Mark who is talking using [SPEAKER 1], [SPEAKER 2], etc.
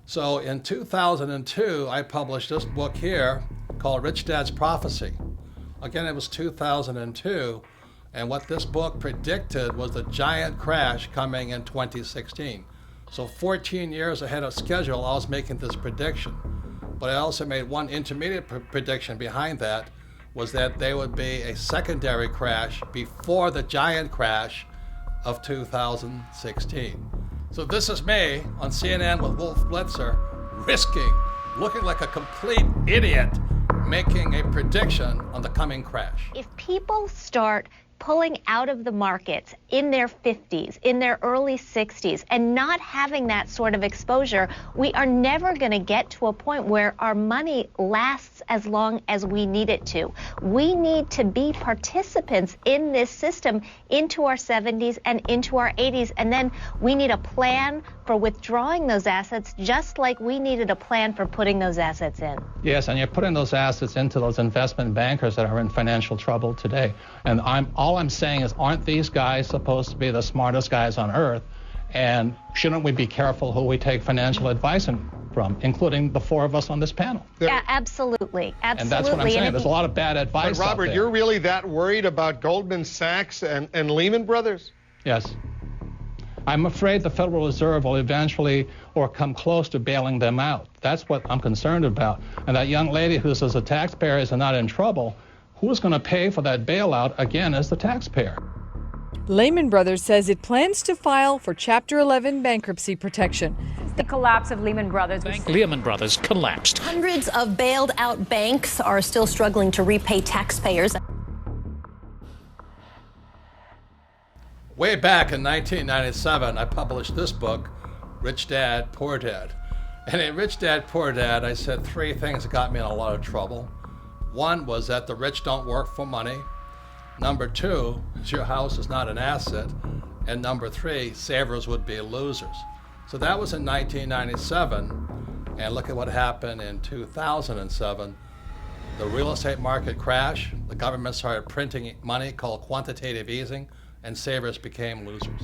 [SPEAKER 1] So in 2002, I published this book here called Rich Dad's Prophecy. Again, it was 2002, and what this book predicted was the giant crash coming in 2016. So 14 years ahead of schedule, I was making this prediction. But I also made one intermediate prediction behind that, was that there would be a secondary crash before the giant crash of 2016. So this is me on CNN with Wolf Blitzer, looking like a complete idiot, making a prediction on the coming crash.
[SPEAKER 2] If people start pulling out of the markets in their 50s, in their early 60s, and not having that sort of exposure, we are never going to get to a point where our money lasts as long as we need it to. We need to be participants in this system into our 70s and into our 80s, and then we need a plan for withdrawing those assets, just like we needed a plan for putting those assets in.
[SPEAKER 3] Yes, and you're putting those assets into those investment bankers that are in financial trouble today. And all I'm saying is, aren't these guys supposed to be the smartest guys on earth? And shouldn't we be careful who we take financial advice from, including the four of us on this panel?
[SPEAKER 2] Yeah, absolutely.
[SPEAKER 3] And that's what I'm saying. There's a lot of bad advice
[SPEAKER 4] But Robert,
[SPEAKER 3] out there.
[SPEAKER 4] you're really that worried about Goldman Sachs and Lehman Brothers?
[SPEAKER 3] Yes. I'm afraid the Federal Reserve will eventually or come close to bailing them out. That's what I'm concerned about. And that young lady who says the taxpayers are not in trouble, who's going to pay for that bailout again as the taxpayer?
[SPEAKER 5] Lehman Brothers says it plans to file for Chapter 11 bankruptcy protection.
[SPEAKER 6] The collapse of Lehman Brothers.
[SPEAKER 7] Lehman Brothers collapsed.
[SPEAKER 8] Hundreds of bailed out banks are still struggling to repay taxpayers.
[SPEAKER 1] Way back in 1997, I published this book, Rich Dad, Poor Dad. And in Rich Dad, Poor Dad, I said three things that got me in a lot of trouble. One was that the rich don't work for money. Number two, your house is not an asset. And number three, savers would be losers. So that was in 1997. And look at what happened in 2007. The real estate market crashed. The government started printing money called quantitative easing, and savers became losers.